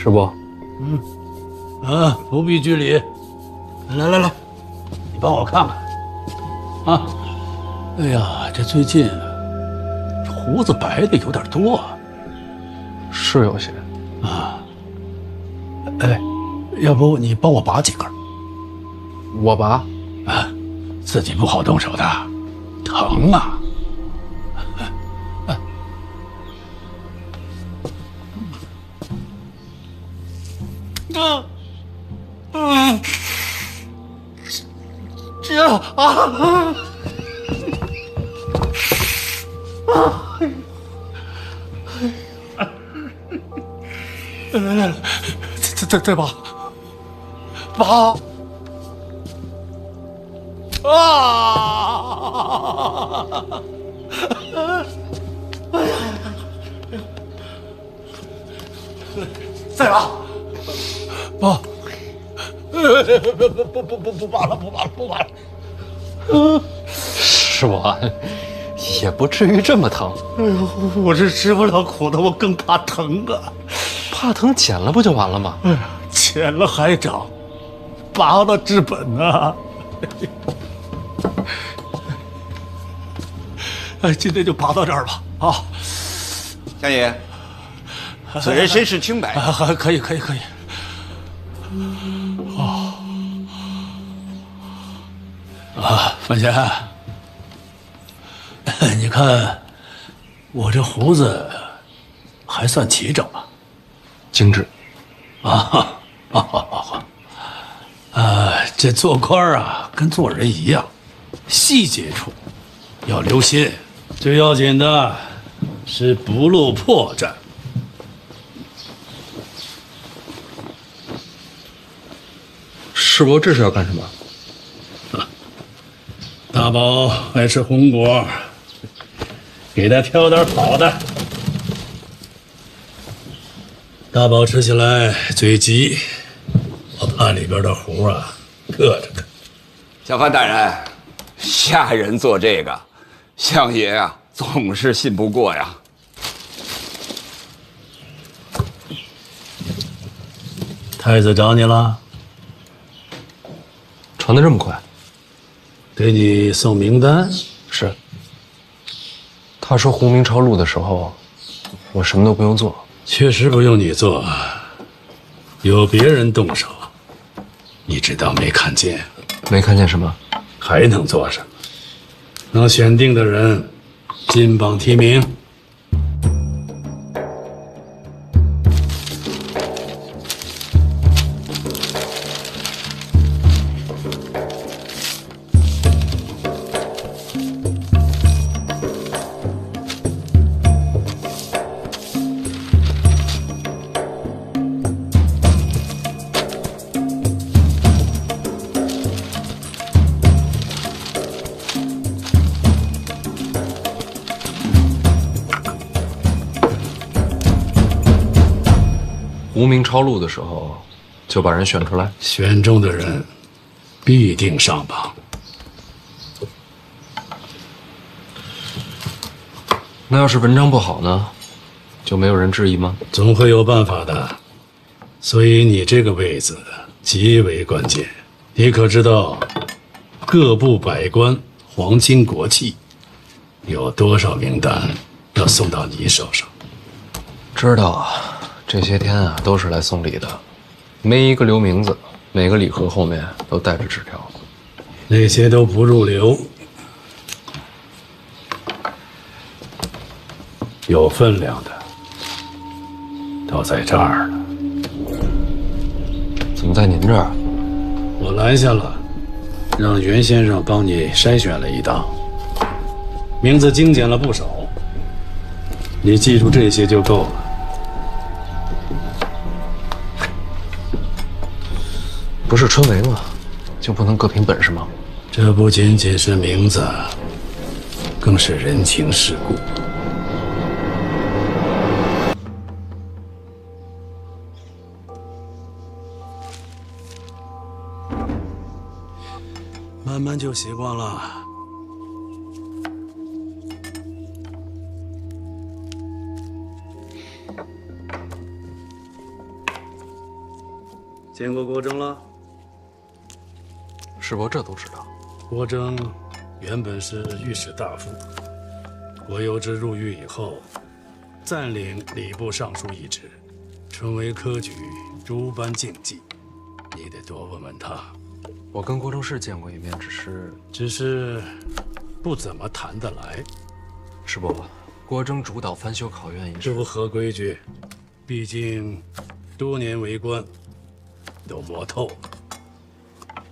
师伯。不必拘礼。来，你帮我看看。啊，哎呀，这最近胡子白的有点多啊。是有些。哎，要不你帮我拔几根？我拔。自己不好动手的，疼啊。来，再拔，再拔，不拔了。师伯，也不至于这么疼。哎呦，我是吃不了苦的，我更怕疼啊！怕疼剪了不就完了吗？哎呀，剪了还长，拔了治本啊！哎，今天就拔到这儿吧。啊，相爷，此人身世清白。可以。范闲，你看我这胡子还算齐整吧？精致。这做官啊，跟做人一样，细节处要留心。最要紧的是不露破绽。师伯这是要干什么？大宝爱吃红果，给他挑点好的。大宝吃起来嘴急，我怕里边的核啊硌着他。小范大人，下人做这个，相爷啊总是信不过呀。太子找你了，传得这么快？给你送名单。是。他说胡明抄录的时候，我什么都不用做。确实不用你做，有别人动手，你只当没看见。没看见什么？还能做什么？能选定的人，金榜题名。胡明抄录的时候，就把人选出来。选中的人必定上榜。那要是文章不好呢，就没有人质疑吗？总会有办法的。所以你这个位子极为关键。你可知道，各部百官、皇亲国戚，有多少名单要送到你手上？知道啊。这些天啊，都是来送礼的，没一个留名字，每个礼盒后面都带着纸条。那些都不入流，有分量的都在这儿了。怎么在您这儿？我拦下了，让袁先生帮你筛选了一档，名字精简了不少，你记住这些就够了。不是春闱吗？就不能各凭本事吗？这不仅仅是名字，更是人情世故。慢慢就习惯了。见过郭征了？师伯这都知道。郭征原本是御史大夫，郭攸之入狱以后，暂领礼部尚书一职，春闱科举诸般竞技，你得多问问他。我跟郭征是见过一面，只是不怎么谈得来。师伯，郭征主导翻修考院一事，这不合规矩，毕竟多年为官，都摸透了。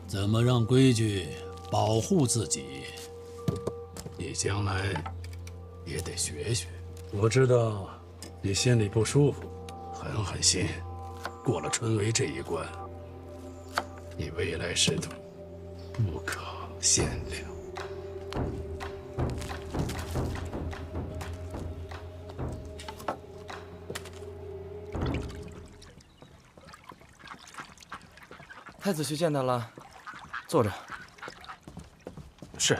怎么让规矩保护自己，你将来也得学学。我知道你心里不舒服，狠心。过了春闱这一关，你未来仕途不可限量。太子去见他了，坐着。是。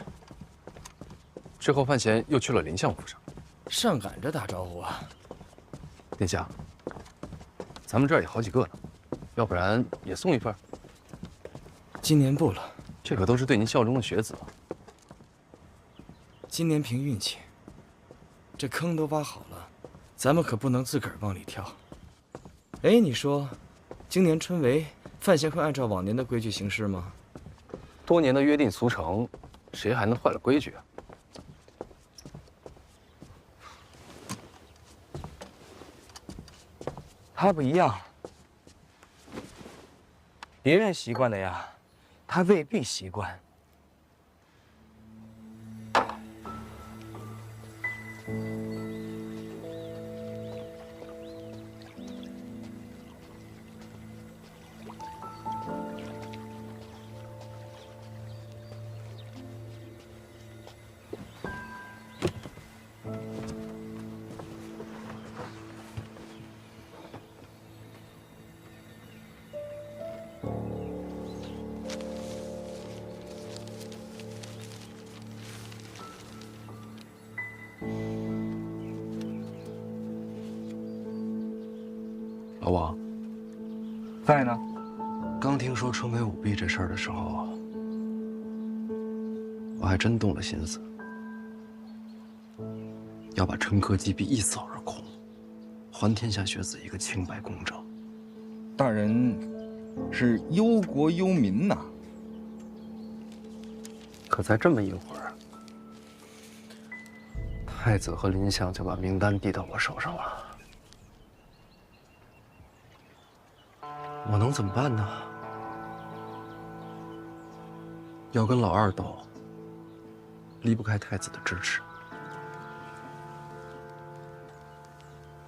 之后范闲又去了林相府上，上赶着打招呼啊。殿下，咱们这儿也好几个呢，要不然也送一份？今年不了，这可都是对您效忠的学子。今年凭运气，这坑都挖好了，咱们可不能自个儿往里跳。哎，你说，今年春闱，范闲会按照往年的规矩行事吗？多年的约定俗成，谁还能坏了规矩啊？他不一样，别人习惯的呀，他未必习惯。老王，在呢。刚听说春闱舞弊这事儿的时候，我还真动了心思，要把陈科击毙一扫而空，还天下学子一个清白公正。大人是忧国忧民呐。可才这么一会儿，太子和林相就把名单递到我手上了。我能怎么办呢？要跟老二斗，离不开太子的支持。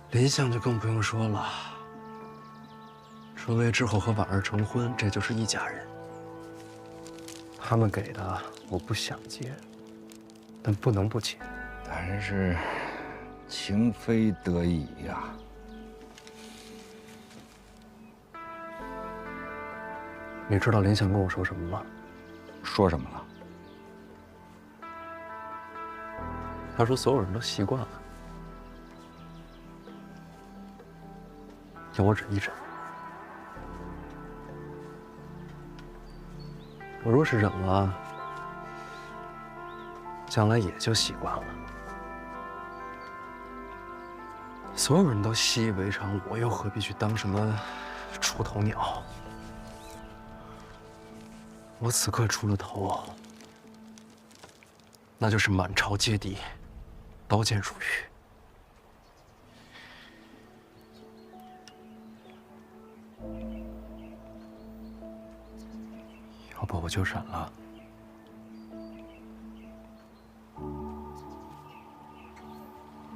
林相就更不用说了，春闱之后和婉儿成婚，这就是一家人。他们给的我不想接，但不能不接。大人是情非得已呀。你知道林相跟我说什么吗？说什么了？他说所有人都习惯了，要我忍一忍。我若是忍了，将来也就习惯了。所有人都习以为常，我又何必去当什么出头鸟？我此刻出了头，那就是满朝皆敌，刀剑如雨。要不我就忍了。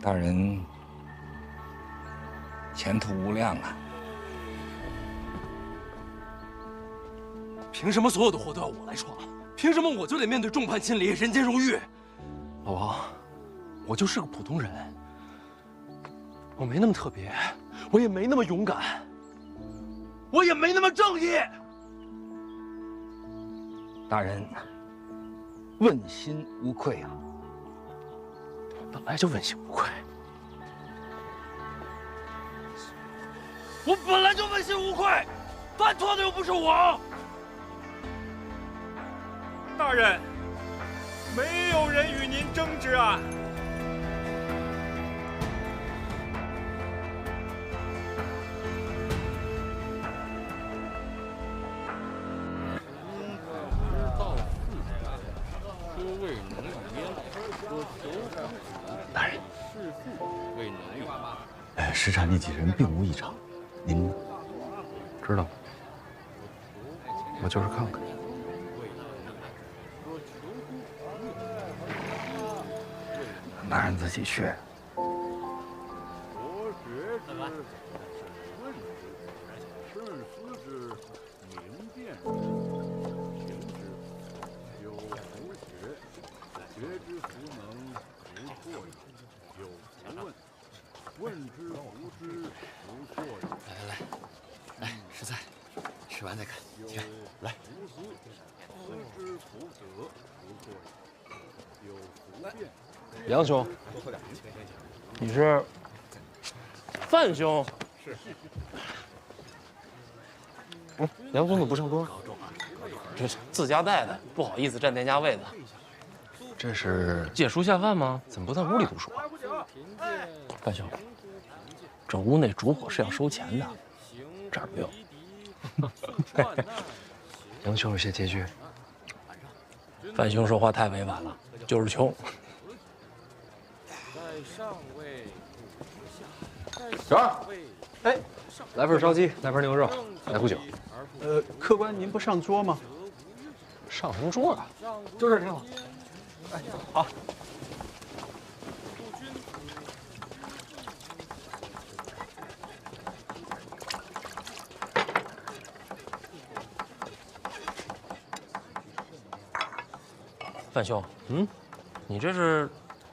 大人前途无量啊！凭什么所有的祸都要我来闯？凭什么我就得面对众叛亲离、人间如狱？老王，我就是个普通人，我没那么特别，我也没那么勇敢，我也没那么正义。大人问心无愧啊！本来就问心无愧。我本来就问心无愧。犯错的又不是我。大人，没有人与您争执啊。大人，什刹那几人并无异常，您呢？知道，我就是看看。大人自己去。来，实在，吃完再看。你看，来。杨兄，你是范兄？是。杨兄怎么不上桌？这自家带的，不好意思占店家位子。这是借书下饭吗？怎么不在屋里读书啊？范兄，这屋内烛火是要收钱的，这儿不用。杨兄有些拮据。范兄说话太委婉了，就是穷。小二，哎，来份烧鸡，来盘牛肉，来壶酒。客官您不上桌吗？上什么桌啊？就这儿挺好。哎，好。范兄，你这是？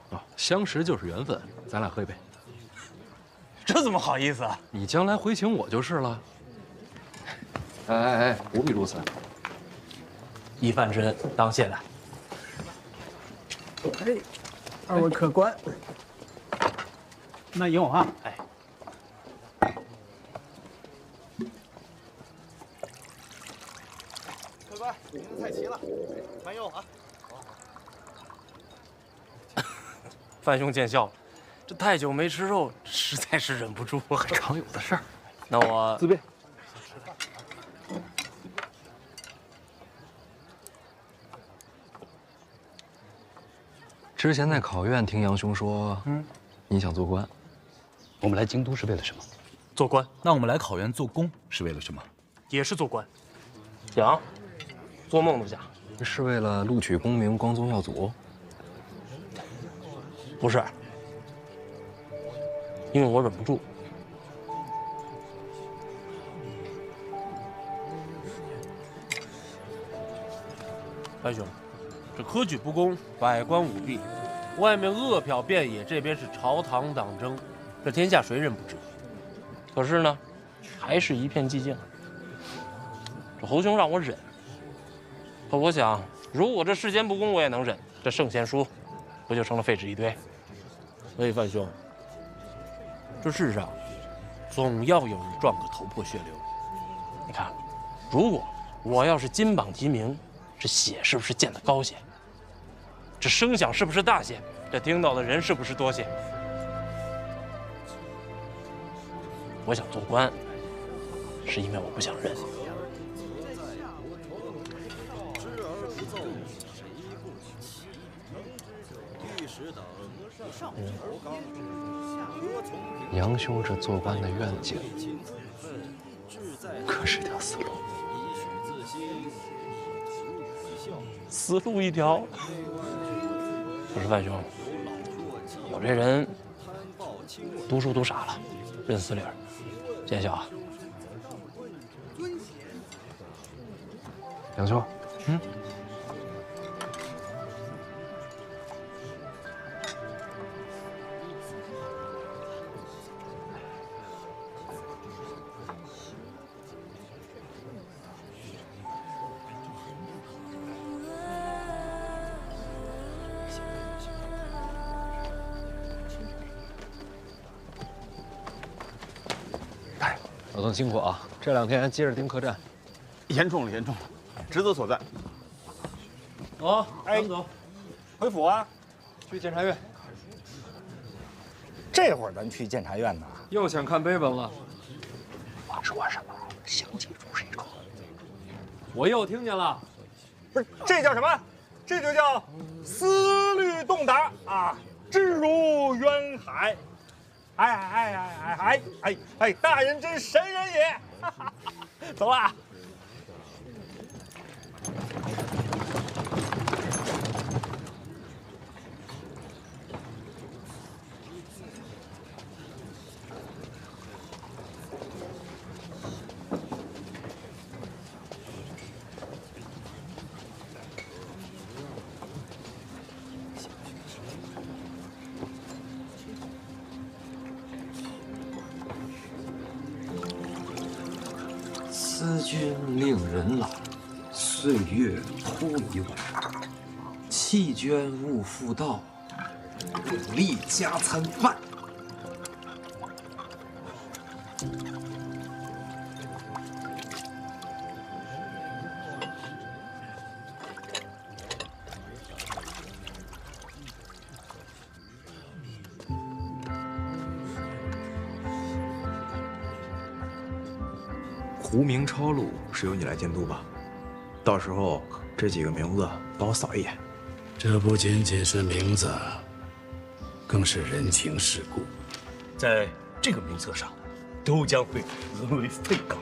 哦，相识就是缘分，咱俩喝一杯。这怎么好意思啊？你将来回请我就是了。哎，不必如此。一饭之恩，当谢了。哎，二位客官，那有啊。哎，客官，您的菜齐了，慢用啊。范兄见笑了，这太久没吃肉，实在是忍不住。很常有的事儿。那我自便。之前在考院听杨兄说，你想做官。我们来京都是为了什么？做官，那我们来考院做工是为了什么？也是做官。想，做梦都想。是为了录取功名，光宗耀祖？不是，因为我忍不住。范兄，这科举不公，百官舞弊，外面恶殍遍野，这边是朝堂党争，这天下谁人不知？可是呢，还是一片寂静。这侯兄让我忍，可我想，如果这世间不公，我也能忍。这圣贤书，不就成了废纸一堆？所以范兄，这世上总要有人撞个头破血流。你看，如果我要是金榜题名，这血是不是溅得高些？这声响是不是大些？这听到的人是不是多些？我想做官，是因为我不想忍。杨兄这做官的愿景，可是条死路。死路一条。可是范兄，我这人读书读傻了，认死理儿。见笑啊。杨兄，老邓辛苦啊。这2天接着盯客栈。严重了，严重了，职责所在。走，咱们走，回府啊，去检察院。这会儿咱去检察院呢？又想看碑文了？我说什么？想记住谁说？我又听见了。不是，这叫什么？这就叫思虑洞达啊，志如渊海。哎，大人真神人也！走了。思君令人老，岁月忽已晚。弃捐勿复道，努力加餐饭。胡明超路是由你来监督吧？到时候这几个名字帮我扫一眼。这不仅仅是名字，更是人情世故。在这个名册上，都将会沦为废稿。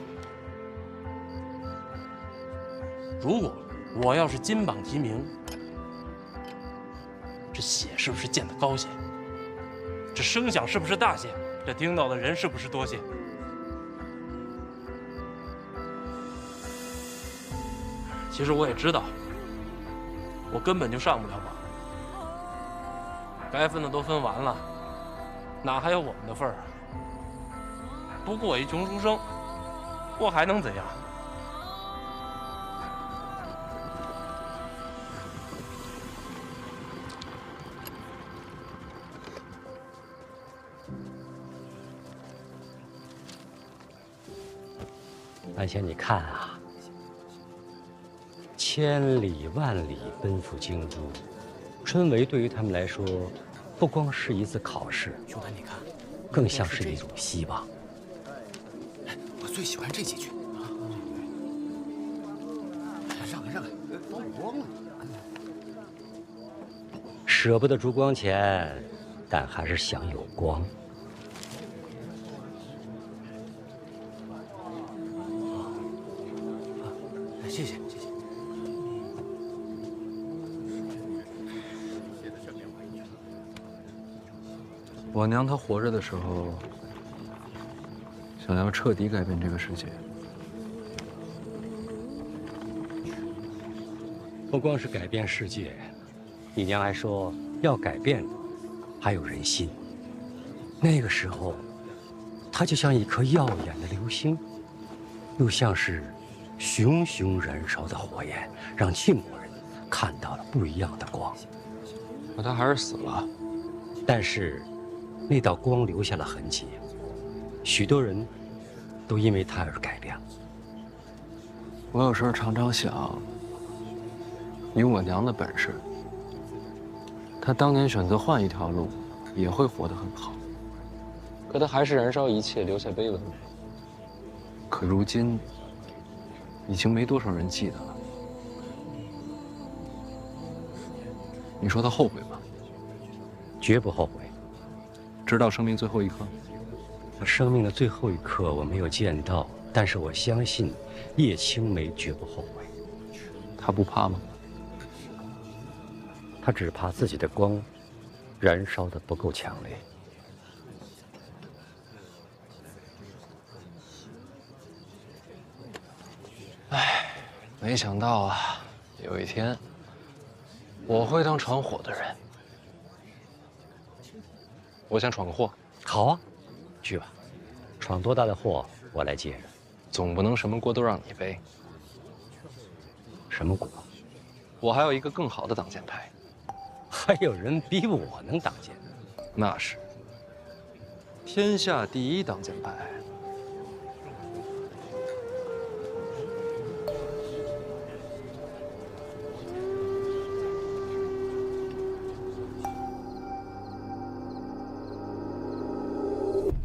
如果我要是金榜题名，这血是不是溅得高些？这声响是不是大些？这听到的人是不是多些？其实我也知道，我根本就上不了榜，该分的都分完了，哪还有我们的份儿啊？不过我一穷书生，我还能怎样？而且你看啊，千里万里奔赴京都，春闱对于他们来说，不光是一次考试，兄台，你看，更像是一种希望。我最喜欢这几句。让开，帮我光了。舍不得烛光钱，但还是想有光。谢谢。我娘她活着的时候，想要彻底改变这个世界。不光是改变世界，你娘还说要改变的还有人心。那个时候，她就像一颗耀眼的流星，又像是熊熊燃烧的火焰，让晋国人看到了不一样的光。可她还是死了。但是，那道光留下了痕迹，许多人都因为它而改变了。我有时候常常想，以我娘的本事，她当年选择换一条路，也会活得很好。可她还是燃烧一切，留下碑文。可如今，已经没多少人记得了。你说她后悔吗？绝不后悔。直到生命最后一刻。生命的最后一刻我没有见到，但是我相信叶青梅绝不后悔。她不怕吗？她只怕自己的光燃烧的不够强烈。唉，没想到啊，有一天我会当闯祸的人。我想闯个祸。好啊，去吧，闯多大的祸我来接着。总不能什么锅都让你背。什么锅？我还有一个更好的挡箭牌。还有人比我能挡箭？那是天下第一挡箭牌。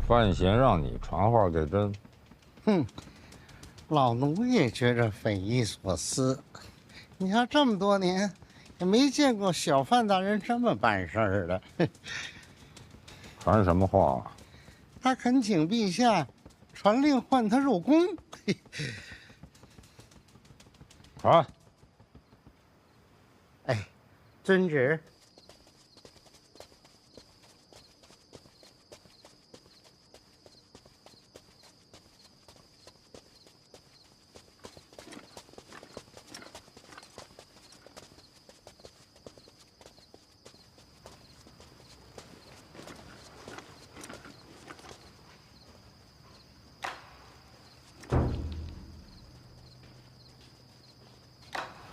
范闲让你传话给朕。哼，老奴也觉着匪夷所思。你看这么多年，也没见过小范大人这么办事儿的。传什么话？他恳请陛下传令唤他入宫。传。哎，遵旨。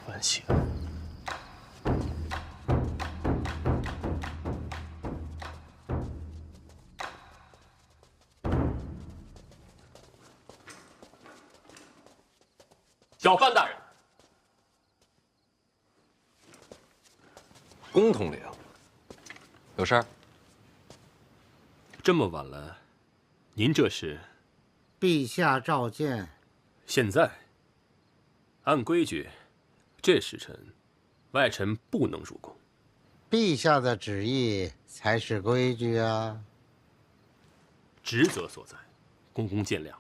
范闲，小范大人，龚统领，有事儿？这么晚了，您这是？陛下召见。现在，按规矩，这时辰，外臣不能入宫。陛下的旨意才是规矩啊。职责所在，公公见谅。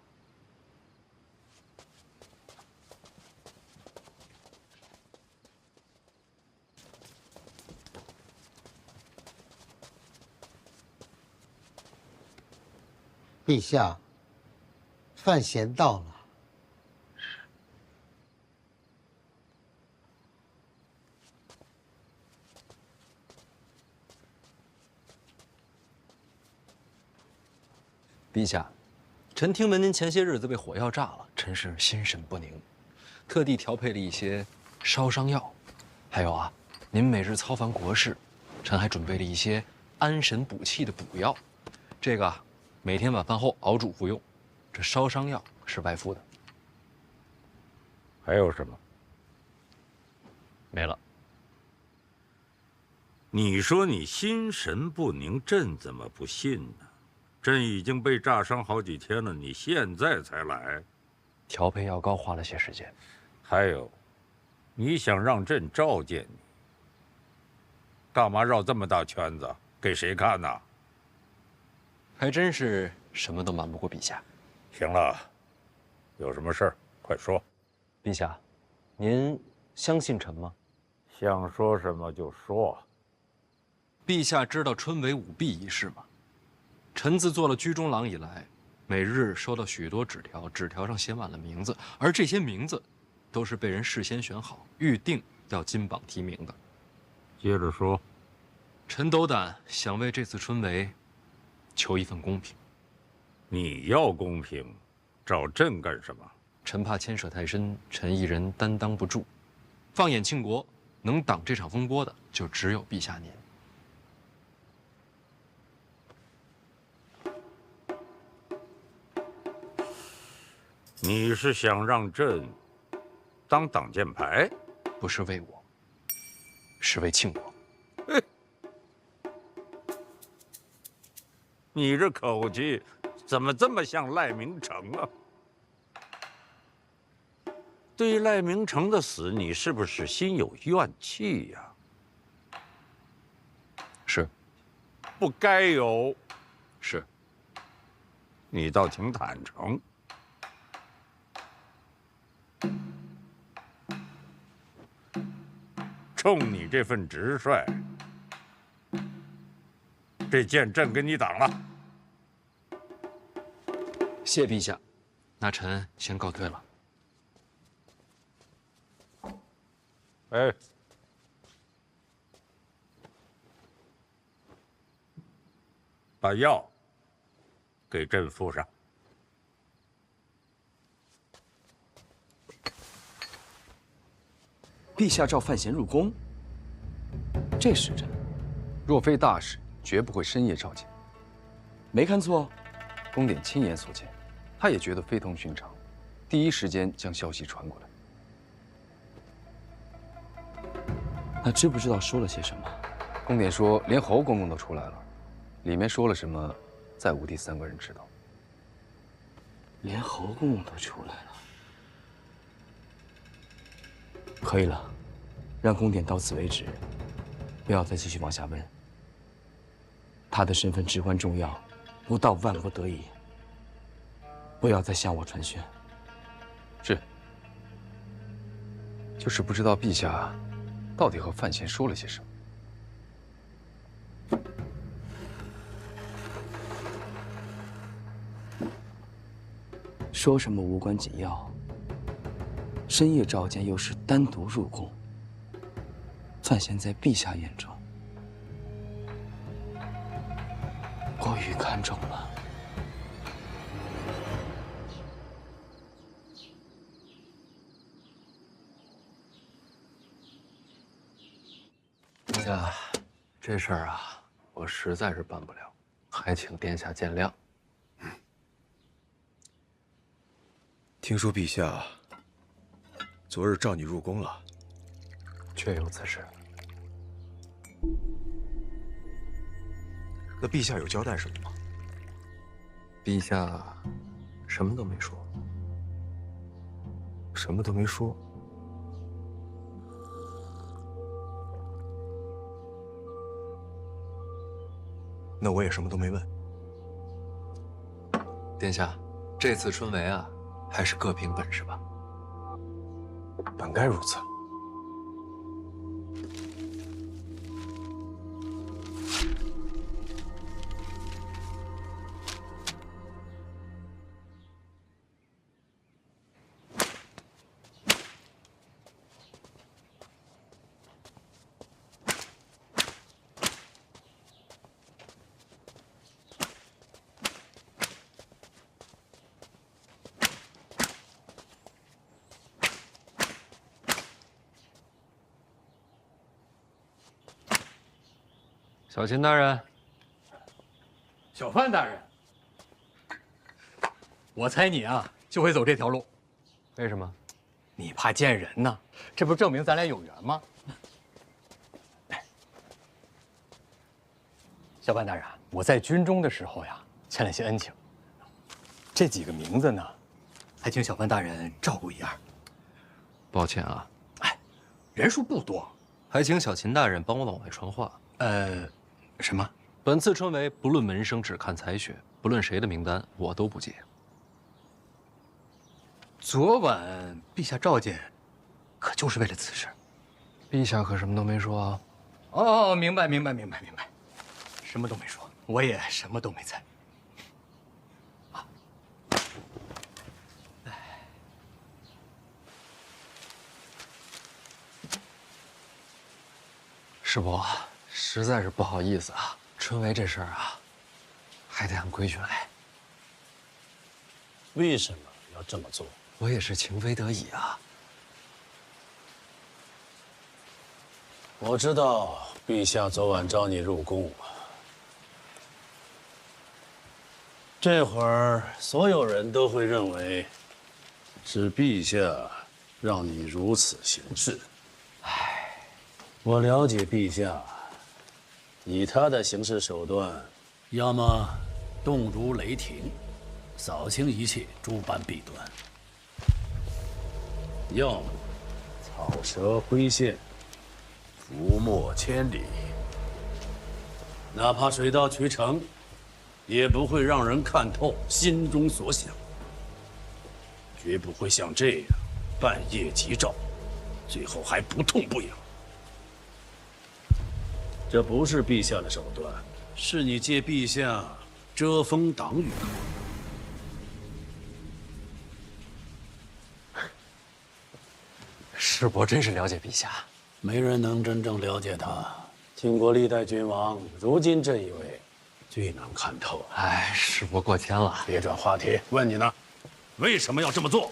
陛下，范闲到了。陛下，臣听闻您前些日子被火药炸了，臣是心神不宁，特地调配了一些烧伤药。还有啊，您每日操烦国事，臣还准备了一些安神补气的补药。这个每天晚饭后熬煮服用。这烧伤药是外敷的。还有什么？没了。你说你心神不宁，朕怎么不信呢？朕已经被炸伤好几天了，你现在才来？调配药膏花了些时间。还有，你想让朕召见你，干嘛绕这么大圈子？给谁看呢？还真是什么都瞒不过陛下。行了，有什么事儿快说。陛下，您相信臣吗？想说什么就说。陛下知道春闱舞弊一事吗？臣自做了居中郎以来，每日收到许多纸条，纸条上写满了名字，而这些名字都是被人事先选好、预定要金榜题名的。接着说。臣斗胆想为这次春闱求一份公平。你要公平，找朕干什么？臣怕牵扯太深，臣一人担当不住。放眼庆国，能挡这场风波的，就只有陛下您。你是想让朕当挡箭牌？不是为我，是为庆国。你这口气怎么这么像赖明成啊？对赖明成的死，你是不是心有怨气呀？是。不该有。是。你倒挺坦诚。冲你这份直率，这剑朕给你挡了。谢陛下，那臣先告退了。哎，把药给朕敷上。陛下召范闲入宫，这时辰，若非大事，绝不会深夜召见。没看错，宫典亲眼所见，他也觉得非同寻常，第一时间将消息传过来。那知不知道说了些什么？宫典说，连侯公公都出来了，里面说了什么，再无第三个人知道。连侯公都出来了，可以了，让宫典到此为止，不要再继续往下问。他的身份至关重要，不到万不得已，不要再向我传讯。是。就是不知道陛下到底和范闲说了些什么。说什么无关紧要，深夜召见又是单独入宫，范闲在陛下眼中过于看重了。陛下，这事儿啊，我实在是办不了，还请殿下见谅。听说陛下昨日召你入宫了，确有此事。那陛下有交代什么吗？陛下什么都没说。什么都没说。那我也什么都没问。殿下，这次春闱啊，还是各凭本事吧。本该如此。小秦大人，小范大人，我猜你啊就会走这条路。为什么？你怕见人呢？这不证明咱俩有缘吗？小范大人，我在军中的时候呀，欠了些恩情。这几个名字呢，还请小范大人照顾一二。抱歉啊，人数不多，还请小秦大人帮我往外传话。什么？本次春闱不论门生，只看才学，不论谁的名单，我都不接。昨晚陛下召见，可就是为了此事。陛下可什么都没说啊。哦，明白，什么都没说，我也什么都没猜。师伯，实在是不好意思啊，春闱这事儿啊，还得按规矩来。为什么要这么做？我也是情非得已啊。我知道陛下昨晚召你入宫，这会儿所有人都会认为是陛下让你如此行事。我了解陛下，以他的行事手段，要么动如雷霆，扫清一切诸般弊端；要么草蛇灰线，伏没千里。哪怕水到渠成，也不会让人看透心中所想，绝不会像这样半夜急召，最后还不痛不痒。这不是陛下的手段，是你借陛下遮风挡雨。师伯真是了解陛下，没人能真正了解他。经过历代君王，如今这一位最能看透。哎，师伯过谦了。别转话题，问你呢，为什么要这么做？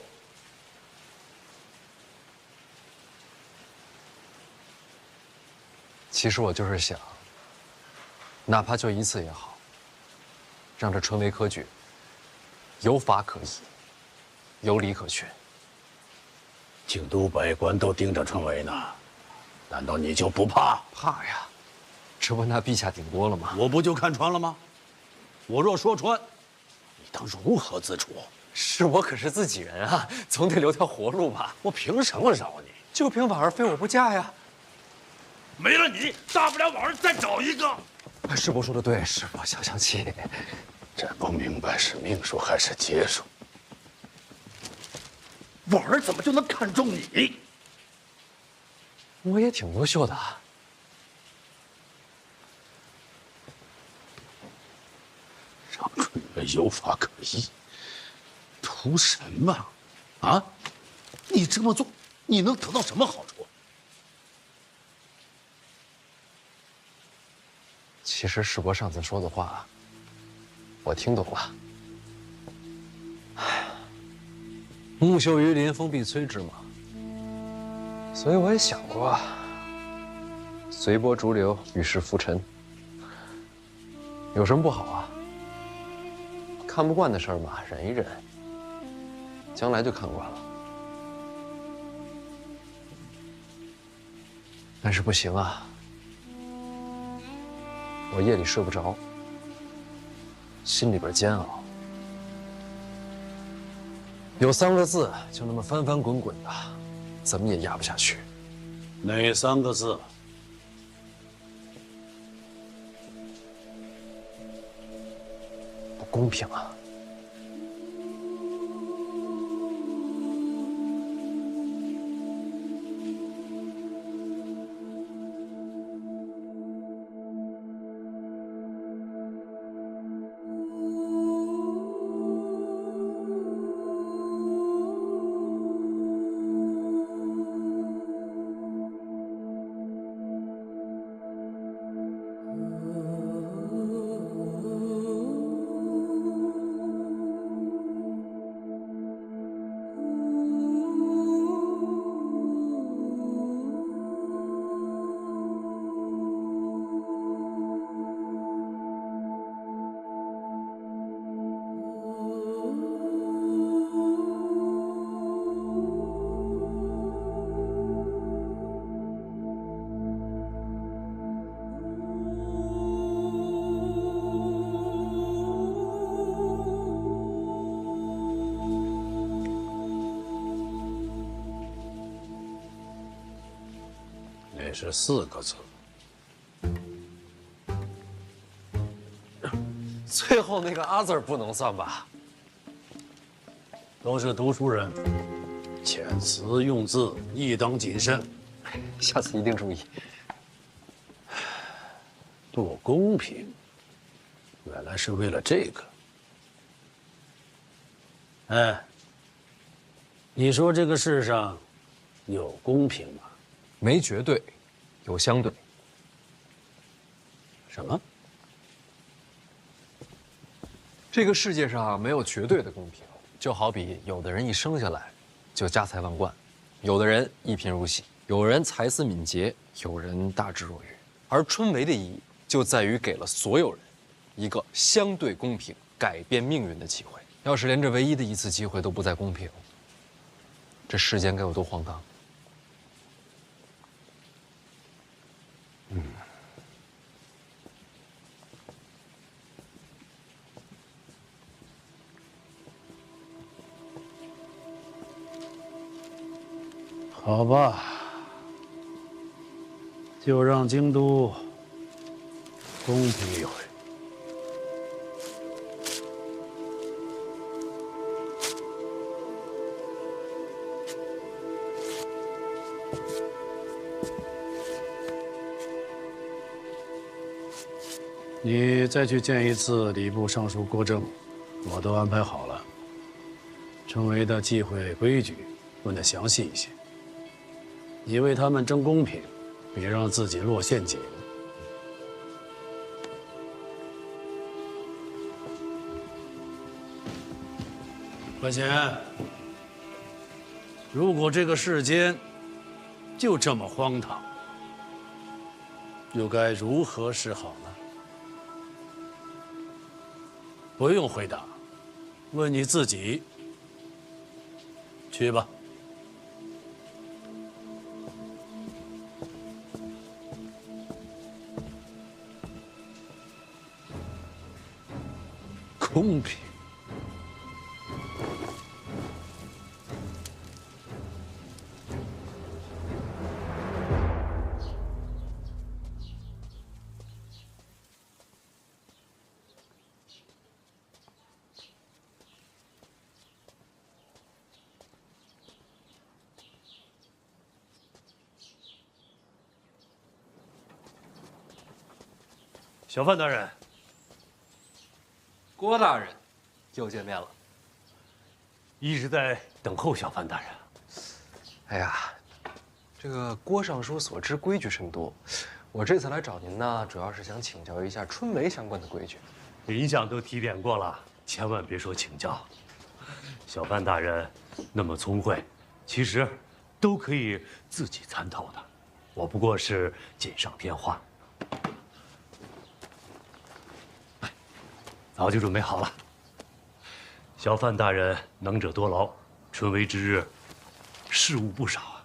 其实我就是想，哪怕就一次也好，让这春闱科举有法可依，有理可循。京都百官都盯着春闱呢，难道你就不怕？怕呀，这不拿陛下顶多了吗？我不就看穿了吗？我若说穿，你当如何自处？是我可是自己人啊，总得留条活路吧。我凭什么饶你？就凭婉儿非我不嫁呀。没了你，大不了往上再找一个。师伯说的对，师伯消消气。真不明白是命数还是劫数。婉儿怎么就能看中你？我也挺优秀的。让春梅有法可依，图什么？啊？你这么做，你能得到什么好处？其实师伯上次说的话，我听懂了。木秀于林，风必摧之嘛。所以我也想过，随波逐流，与世浮沉，有什么不好啊？看不惯的事儿嘛，忍一忍，将来就看惯了。但是不行啊，我夜里睡不着，心里边煎熬。有3个字，就那么翻翻滚滚的，怎么也压不下去。哪3个字？不公平啊！那是4个字。最后那个“阿”字不能算吧？都是读书人，遣词用字亦当谨慎。下次一定注意。不公平，原来是为了这个。哎，你说这个世上有公平吗？没绝对，有相对。什么？这个世界上没有绝对的公平，就好比有的人一生下来就家财万贯，有的人一贫如洗，有人才思敏捷，有人大智若愚。而春闱的意义就在于给了所有人一个相对公平、改变命运的机会。要是连这唯一的一次机会都不再公平，这世间该有多荒唐！好吧，就让京都公平一回。你再去见一次礼部尚书郭正，我都安排好了。春闱的忌讳规矩问得详细一些。你为他们争公平，别让自己落陷阱。关贤，如果这个世间就这么荒唐，又该如何是好呢？不用回答，问你自己。去吧。公平。小范大人，郭大人，又见面了。一直在等候小范大人。哎呀，这个郭尚书所知规矩甚多，我这次来找您呢，主要是想请教一下春闱相关的规矩。林相都提点过了，千万别说请教。小范大人那么聪慧，其实都可以自己参透的。我不过是锦上添花。早就准备好了。小范大人能者多劳，春闱之日，事务不少啊。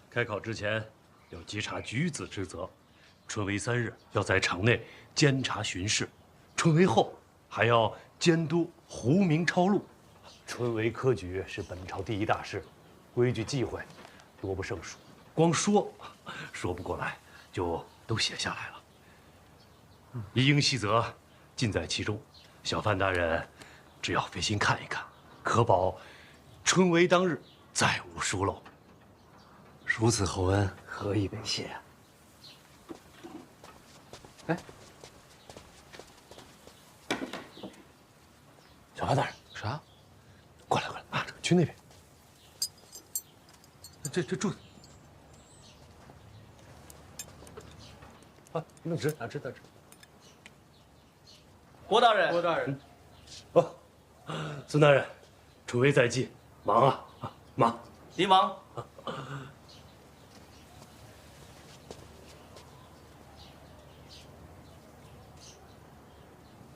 开考之前要稽查举子之责，春闱3日要在场内监察巡视，春闱后还要监督胡明抄录。春闱科举是本朝第一大事，规矩忌讳多不胜数，光说不过来，就都写下来了。一应细则尽在其中。小范大人，只要费心看一看，可保春闱当日再无疏漏。如此厚恩，何以为谢啊？哎，小范大人，啥？过来啊，去那边。这住。啊，弄直，拿直。郭大人，哦，孙大人，春闱在即，忙啊，忙。您忙。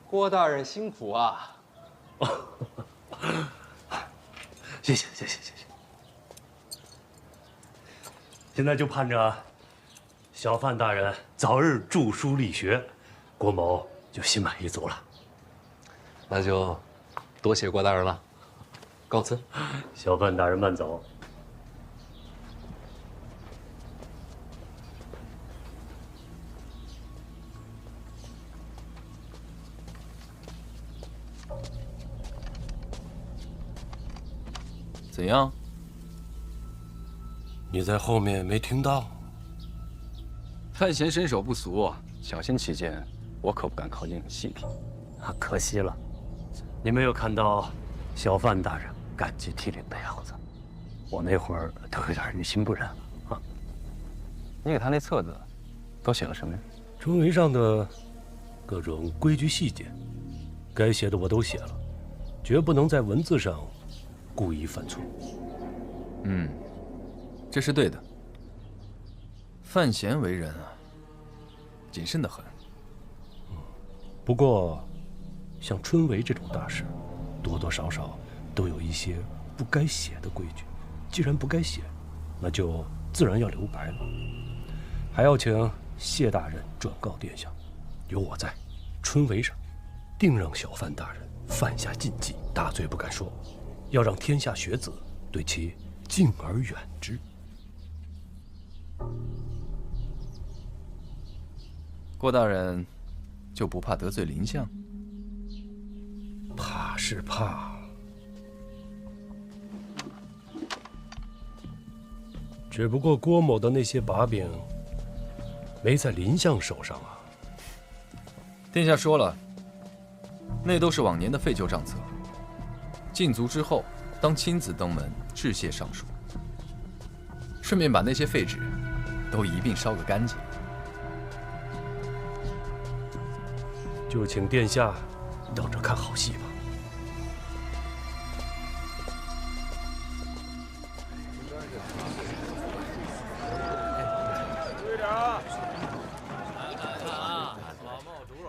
郭大人辛苦啊！谢谢。现在就盼着小范大人早日著书立学，郭某就心满意足了。那就多谢郭大人了，告辞。小范大人慢走。怎样？你在后面没听到？范闲身手不俗，小心起见，我可不敢靠近细品。可惜了，你没有看到小范大人感激涕零的样子，我那会儿都有点于心不忍了啊。你给他那册子都写了什么呀？春闱上的各种规矩细节，该写的我都写了，绝不能在文字上故意犯错。这是对的。范闲为人啊，谨慎得很。不过，像春闱这种大事，多多少少都有一些不该写的规矩。既然不该写，那就自然要留白了。还要请谢大人转告殿下，有我在，春闱上定让小范大人犯下禁忌，大罪不敢说，要让天下学子对其敬而远之。郭大人就不怕得罪林相？怕是怕，只不过郭某的那些把柄没在林相手上啊。殿下说了，那都是往年的废旧账册，禁足之后，当亲自登门致谢上书，顺便把那些废纸都一并烧个干净。就请殿下等着看好戏吧。注意点啊！老冒竹篓。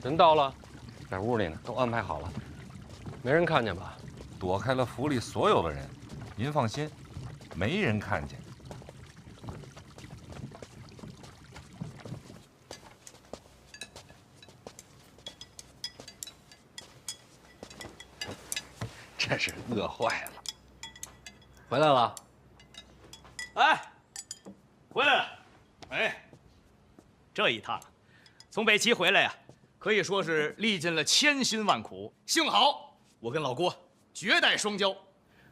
人到了，在屋里呢，都安排好了，没人看见吧？躲开了府里所有的人，您放心，没人看见。真是饿坏了。回来了。哎，回来了。哎，这一趟从北齐回来呀，可以说是历尽了千辛万苦。幸好我跟老郭绝代双骄，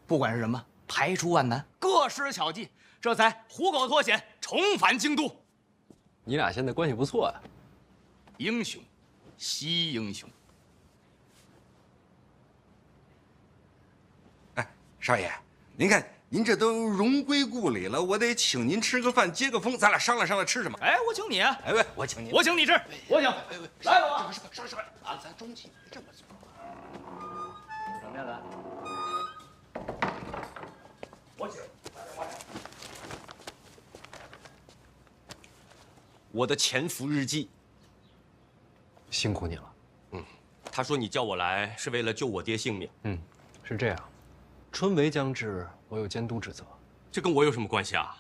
不管是什么排除万难，各施巧计，这才虎口脱险，重返京都。你俩现在关系不错呀。英雄惜英雄。少爷，您看您这都荣归故里了，我得请您吃个饭，接个风，咱俩商量商量吃什么。哎，我请你啊！哎喂，我请你，我请你吃，我请。来吧，上啊，咱中气这么做。什么呀，咱？我请。我的潜伏日记。辛苦你了。他说你叫我来是为了救我爹性命。是这样。春闱将至，我有监督职责。这跟我有什么关系啊？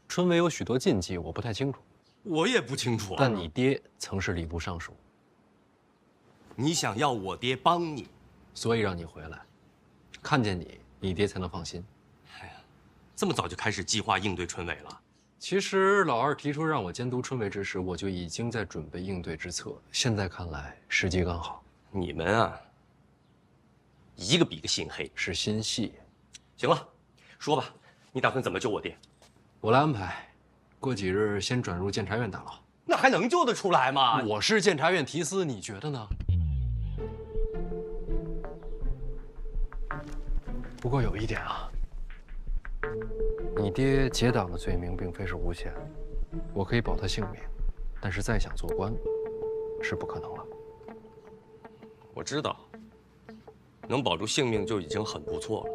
春闱有许多禁忌，我不太清楚。我也不清楚啊。但你爹曾是礼部尚书。你想要我爹帮你，所以让你回来，看见你，你爹才能放心。哎呀，这么早就开始计划应对春闱了？其实老二提出让我监督春闱之时，我就已经在准备应对之策。现在看来，时机刚好。你们啊，一个比一个心黑，是心细。行了，说吧，你打算怎么救我爹？我来安排，过几日先转入监察院大牢。那还能救得出来吗？我是监察院提司，你觉得呢？不过有一点啊，你爹结党的罪名并非是无限，我可以保他性命，但是再想做官，是不可能了。我知道，能保住性命就已经很不错了。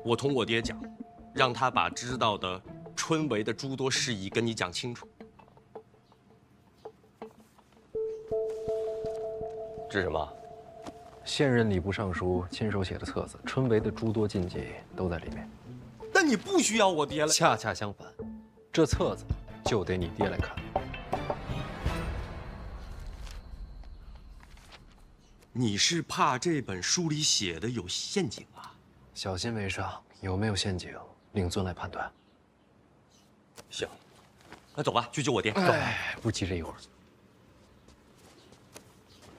我同我爹讲，让他把知道的春闱的诸多事宜跟你讲清楚。这是什么？现任礼部尚书亲手写的册子，春闱的诸多禁忌都在里面。但你不需要我爹了。恰恰相反，这册子就得你爹来看。你是怕这本书里写的有陷阱啊？小心为上，有没有陷阱，令尊来判断。行，那走吧，去救我爹。哎，不急这一会儿。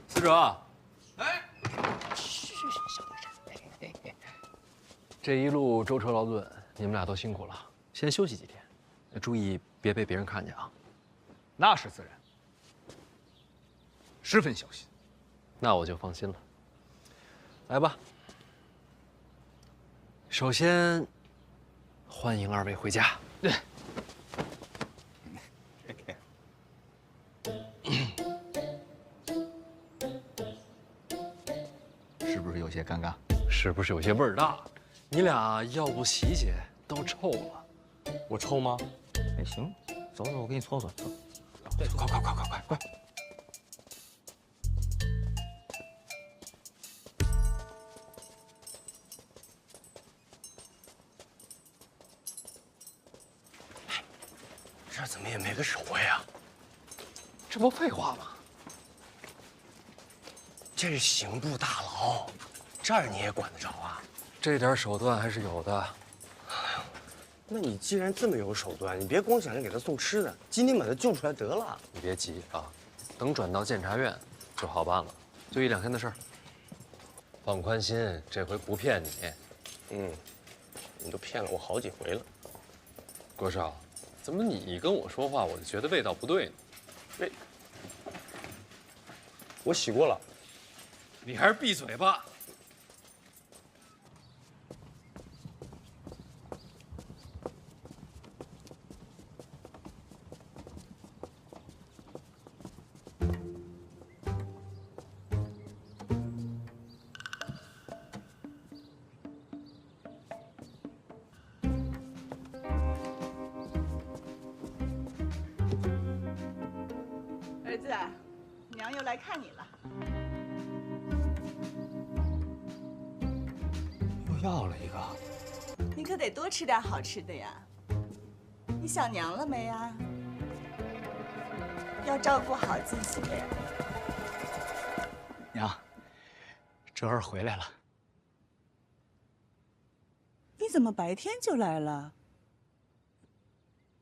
司者，这一路舟车劳顿，你们俩都辛苦了，先休息几天，注意别被别人看见啊。那是自然，十分小心。那我就放心了。来吧，首先欢迎二位回家。对。是不是有些尴尬？是不是有些味儿大？你俩要不洗洗，都臭了。我臭吗？哎，行，走走，我给你搓搓。走，快！这怎么也没个守卫啊？这不废话吗？这是刑部大牢，这儿你也管得着啊？这点手段还是有的。那你既然这么有手段，你别光想着给他送吃的，今天把他救出来得了。你别急啊，等转到监察院就好办了，就1-2天的事儿。放宽心，这回不骗你。你都骗了我好几回了。郭少，怎么你跟我说话，我就觉得味道不对呢？我洗过了。你还是闭嘴吧。子，娘又来看你了。又要了一个。你可得多吃点好吃的呀。你想娘了没呀？要照顾好自己。娘，哲儿回来了。你怎么白天就来了？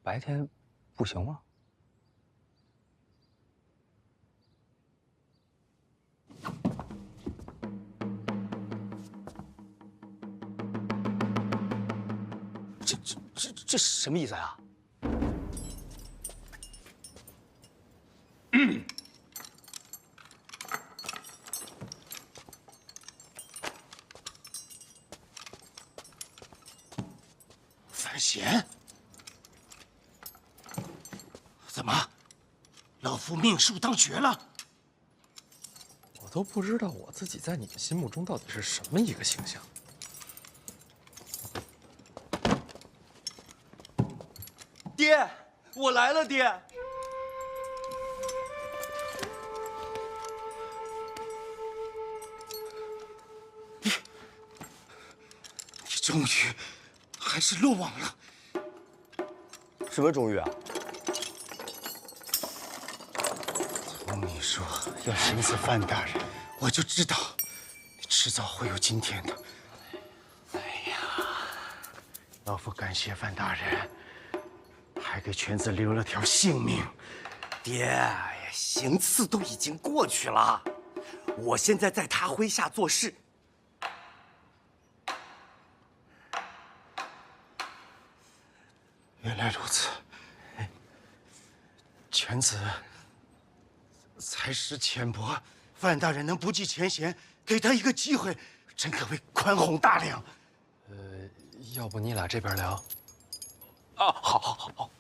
白天不行吗？这什么意思啊？范闲，怎么，老夫命数当绝了？我都不知道我自己在你们心目中到底是什么一个形象。爹，我来了，爹。你终于还是落网了。什么终于啊？从你说要行刺范大人，我就知道你迟早会有今天的。哎呀，老夫感谢范大人，还给犬子留了条性命。爹，行刺都已经过去了，我现在在他麾下做事。原来如此，犬子才识浅薄，范大人能不计前嫌，给他一个机会，真可谓宽宏大量。要不你俩这边聊？啊，好。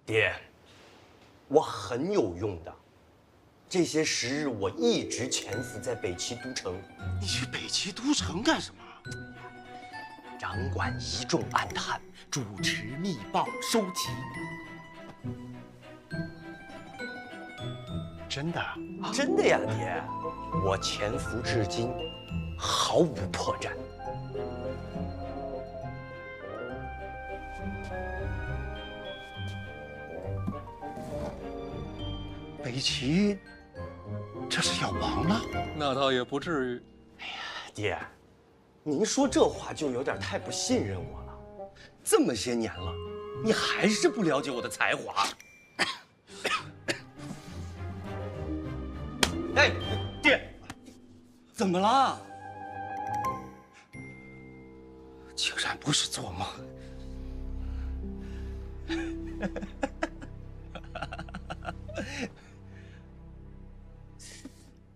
爹，我很有用的。这些时日，我一直潜伏在北齐都城。你去北齐都城干什么？掌管一众暗探，主持密报，收集。真的？真的呀，爹。我潜伏至今，毫无破绽。北齐这是要亡了？那倒也不至于。爹，您说这话就有点太不信任我了。这么些年了，你还是不了解我的才华。哎，爹，怎么了？竟然不是做梦。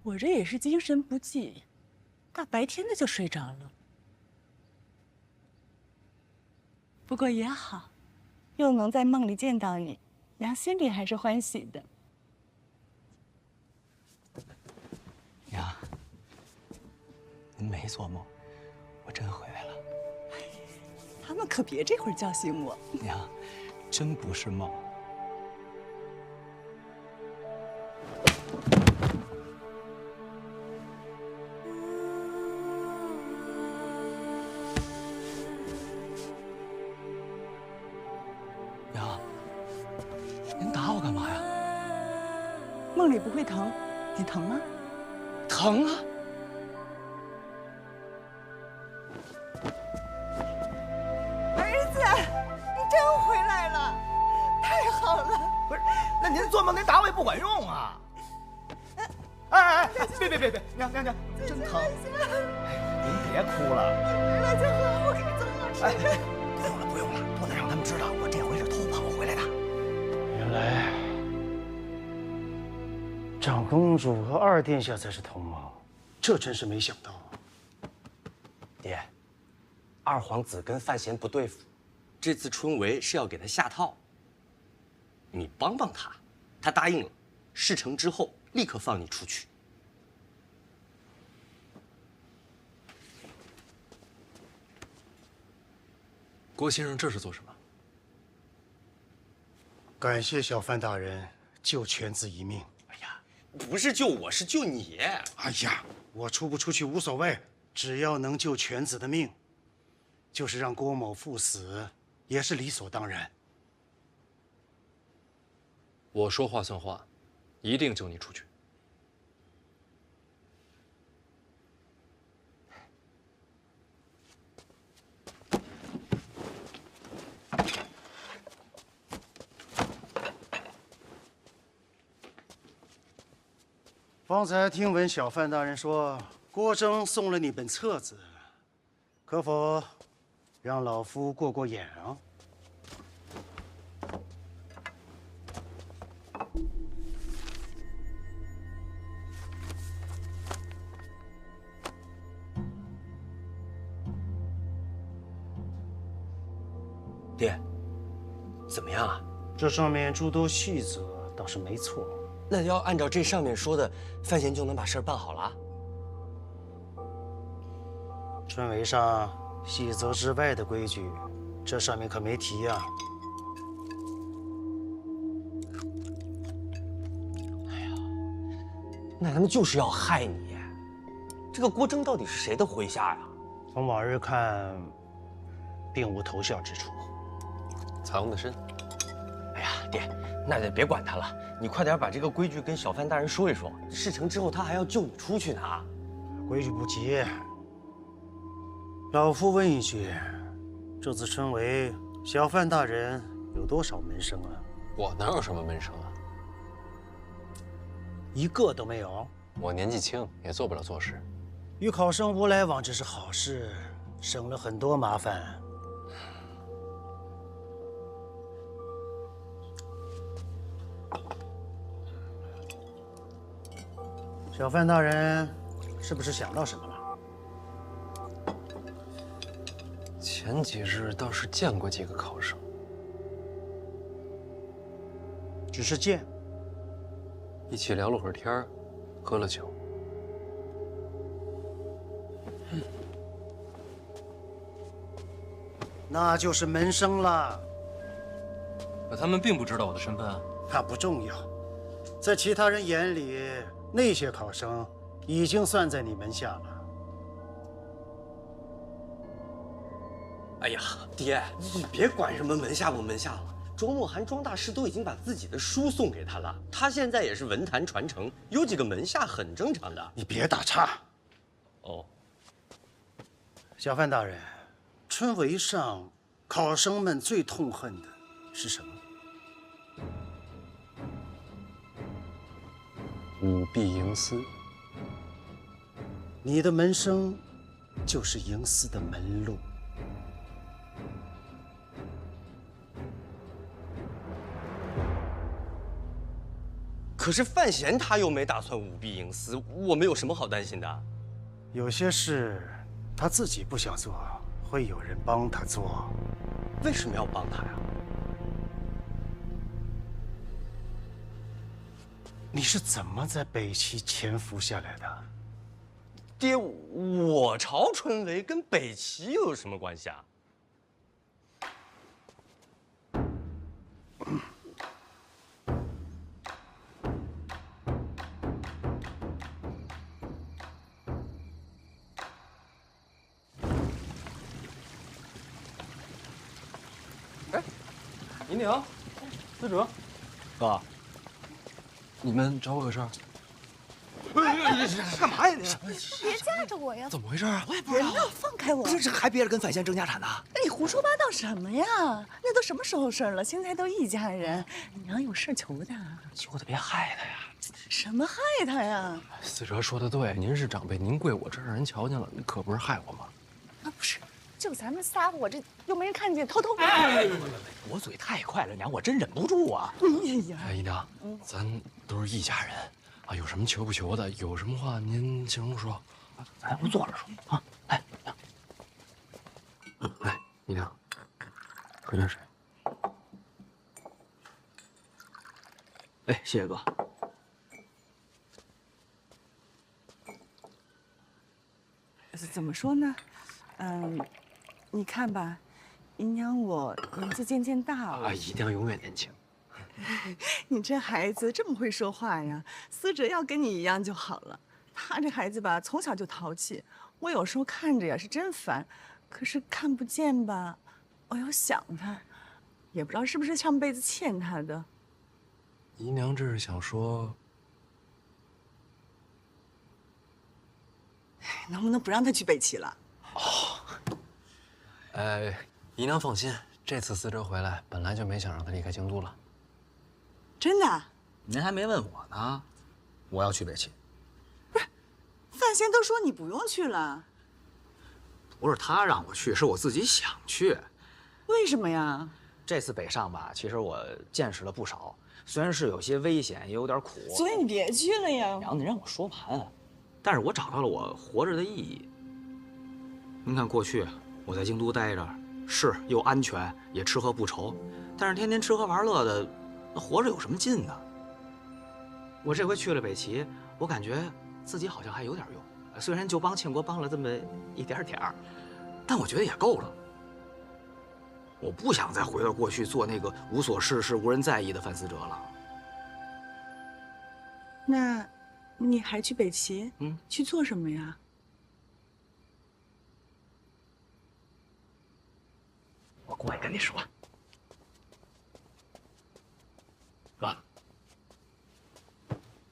我这也是精神不济，大白天的就睡着了。不过也好，又能在梦里见到你，娘心里还是欢喜的。娘，您没做梦，我真回来了。他们可别这会儿叫醒我。娘，真不是梦。娘，您打我干嘛呀？梦里不会疼，你疼吗？疼啊！儿子，你真回来了，太好了！不是，那您做梦您打我也不管用啊！哎，别，娘，真疼！您别哭了。回来就好，我给你做好吃的。不用了，不能让他们知道我这回是偷跑回来的。原来长公主和二殿下才是同盟，这真是没想到。爹，二皇子跟范闲不对付，这次春闱是要给他下套。你帮帮他，他答应了，事成之后立刻放你出去。郭先生这是做什么？感谢小范大人救犬子一命。哎呀，不是救我，是救你。哎呀，我出不出去无所谓，只要能救犬子的命，就是让郭某赴死，也是理所当然。我说话算话，一定救你出去。方才听闻小范大人说，郭征送了你本册子，可否让老夫过过眼啊？爹，怎么样啊？这上面诸多细则倒是没错。那要按照这上面说的，范闲就能把事儿办好了？春闱上细则之外的规矩，这上面可没提呀。那他们就是要害你。这个郭征到底是谁的麾下呀？从往日看，并无头效之处。藏得深。哎呀，爹，那就别管他了，你快点把这个规矩跟小范大人说一说。事成之后，他还要救你出去呢。规矩不急，老夫问一句，这次春闱，小范大人有多少门生啊？我哪有什么门生啊？一个都没有。我年纪轻，也做不了做事。与考生无来往，这是好事，省了很多麻烦。小范大人，是不是想到什么了？前几日倒是见过几个考生，只是见。一起聊了会儿天儿，喝了酒。那就是门生了。可他们并不知道我的身份啊。那不重要，在其他人眼里，那些考生已经算在你门下了。哎呀，爹，你别管什么门下不门下了。庄墨涵庄大师都已经把自己的书送给他了，他现在也是文坛传承，有几个门下很正常的。你别打岔。哦，小范大人，春闱上考生们最痛恨的是什么？舞弊营私。你的门生就是营私的门路。可是范闲他又没打算舞弊营私，我们有什么好担心的？有些事他自己不想做，会有人帮他做。为什么要帮他呀？你是怎么在北齐潜伏下来的？爹，我朝春闱跟北齐又有什么关系啊？银铃，司者，哥，你们找我有事儿？干嘛呀你？别架着我呀！怎么回事啊？我也不知道。人呢？放开我！这还憋着跟范闲争家产呢？你胡说八道什么呀？那都什么时候事儿了？现在都一家人，娘有事求他。求他别害他呀！什么害他呀？司哲说的对，您是长辈，您跪我这儿让人瞧见了，那可不是害我吗？啊，不是，就咱们仨，我这又没人看见，偷偷。我嘴太快了，娘，我真忍不住啊！哎，姨娘，咱都是一家人啊，有什么求不求的，有什么话您尽管说。咱不坐着说啊！来，娘，来，姨娘，喝点水。哎，谢谢哥。怎么说呢？你看吧，姨娘我年纪渐渐大了。啊，姨娘永远年轻。你这孩子这么会说话呀？思哲要跟你一样就好了。他这孩子吧，从小就淘气，我有时候看着呀是真烦，可是看不见吧，我又想他，也不知道是不是上辈子欠他的。姨娘这是想说，能不能不让他去北齐了？姨娘放心，这次思哲回来，本来就没想让他离开京都了。真的？您还没问我呢，我要去北齐。范闲都说你不用去了，不是他让我去，是我自己想去。为什么呀？这次北上吧，其实我见识了不少，虽然是有些危险，也有点苦。所以你别去了呀。然后你让我说完，但是我找到了我活着的意义。您看，过去我在京都待着，是又安全，也吃喝不愁，但是天天吃喝玩乐的，那活着有什么劲呢？我这回去了北齐，我感觉自己好像还有点用，虽然就帮庆国帮了这么一点点儿，但我觉得也够了。我不想再回到过去做那个无所事事、无人在意的范思哲了。那，你还去北齐？去做什么呀？我过来跟你说，哥，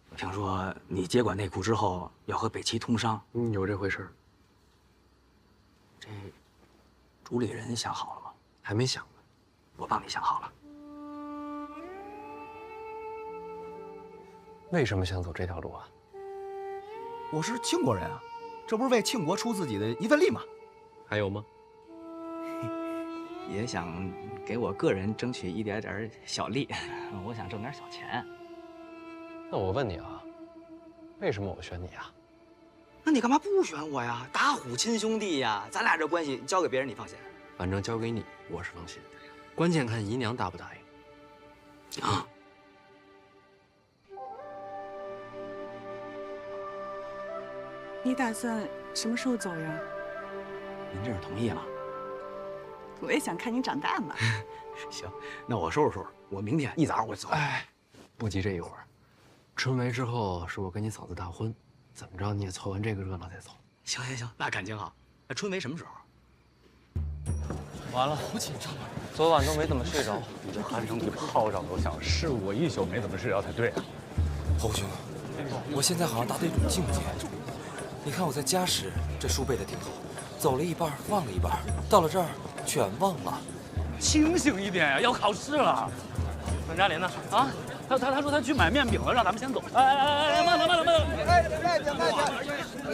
我听说你接管内库之后要和北齐通商，有这回事？这主理人想好了吗？还没想呢，我帮你想好了。为什么想走这条路啊？我是庆国人啊，这不是为庆国出自己的一份力吗？还有吗？也想给我个人争取一点点小利，我想挣点小钱。那我问你啊，为什么我选你啊？那你干嘛不选我呀？打虎亲兄弟呀，咱俩这关系交给别人你放心。反正交给你，我是放心。关键看姨娘答不答应。啊！你打算什么时候走呀？您这是同意了？我也想看你长大嘛。行，那我收拾收拾，我明天一早我就走。哎，不急这一会儿，春闱之后是我跟你嫂子大婚，怎么着你也凑完这个热闹再走。行行行，那感情好。那春闱什么时候？完了，好紧张啊！昨晚都没怎么睡着，你这鼾声比炮仗都响，是我一宿没怎么睡着才对啊。侯兄，我现在好像达到一种境界。你看我在家时这书背得挺好，走了一半忘了一半，到了这儿全忘了。清醒一点呀，要考试了。段嘉林呢？啊，他说他去买面饼了，让咱们先走。哎，慢点。哎，慢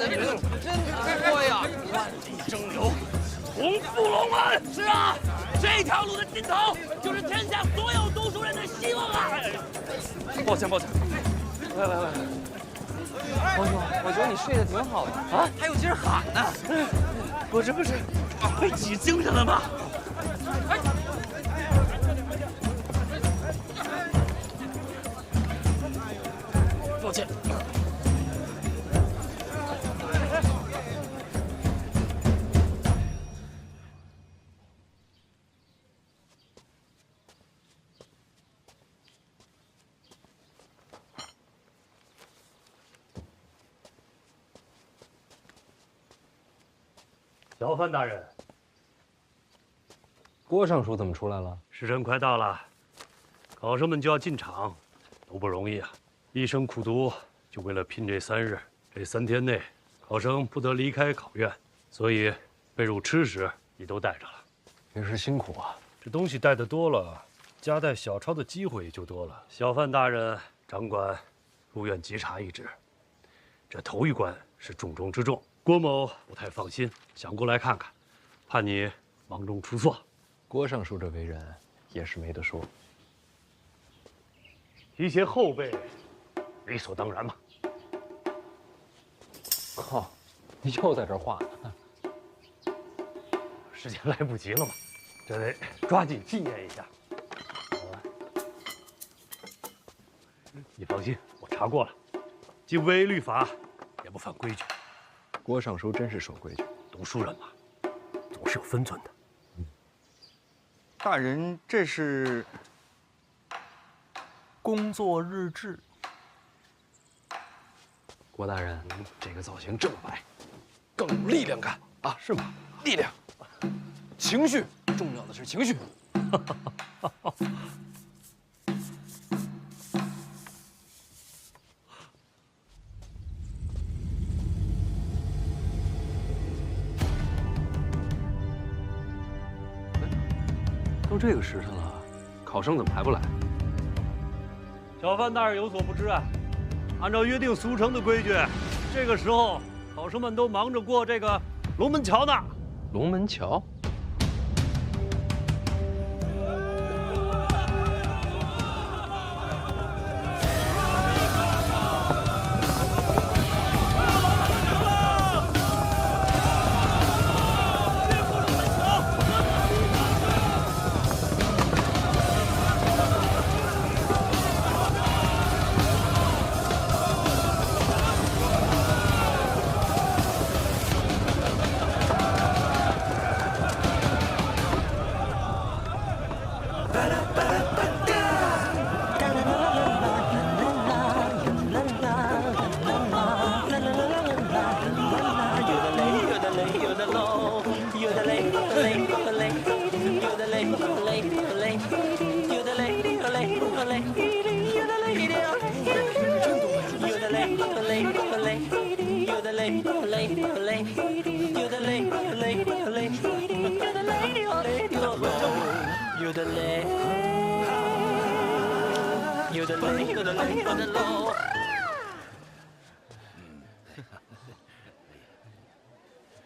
点。真多呀！蒸牛，同福龙门。是啊，这条路的尽头就是天下所有读书人的希望啊！抱歉。来。侯兄，我觉得你睡得挺好的啊，还有劲儿喊呢。不是，被挤精神了吗？抱歉。小范大人，郭尚书怎么出来了？时辰快到了，考生们就要进场，都不容易啊！一生苦读，就为了拼这3日。这3天内，考生不得离开考院，所以被褥吃食也都带着了。平时辛苦啊！这东西带的多了，夹带小抄的机会也就多了。小范大人掌管入院稽查一职，这头一关是重中之重。郭某不太放心，想过来看看，怕你忙中出错。郭尚书这为人也是没得说，提携后辈，理所当然嘛。靠，你又在这儿画呢？时间来不及了嘛，这得抓紧纪念一下。你放心，我查过了，既不违律法，也不犯规矩。郭尚书真是守规矩，读书人嘛，总是有分寸的。大人，这是工作日志。郭大人，这个造型这么白，更有力量感啊，是吗？力量，情绪，重要的是情绪。都这个时辰了，考生怎么还不来？小范大人有所不知啊，按照约定俗成的规矩，这个时候考生们都忙着过这个龙门桥呢。龙门桥？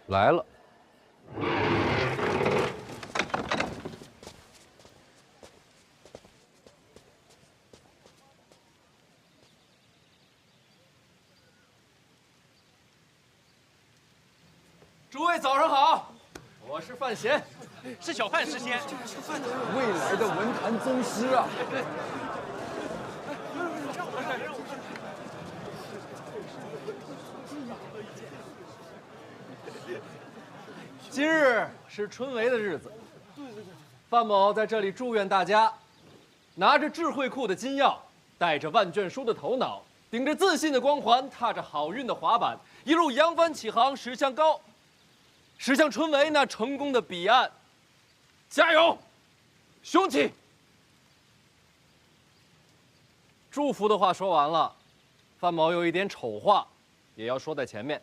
来了。诸位早上好，我是范闲，是小范师先，未来的文坛宗师啊。今日是春闱的日子，范某在这里祝愿大家，拿着智慧库的金钥，带着万卷书的头脑，顶着自信的光环，踏着好运的滑板，一路扬帆起航，驶向春闱那成功的彼岸。加油，雄起！祝福的话说完了，范某有一点丑话，也要说在前面。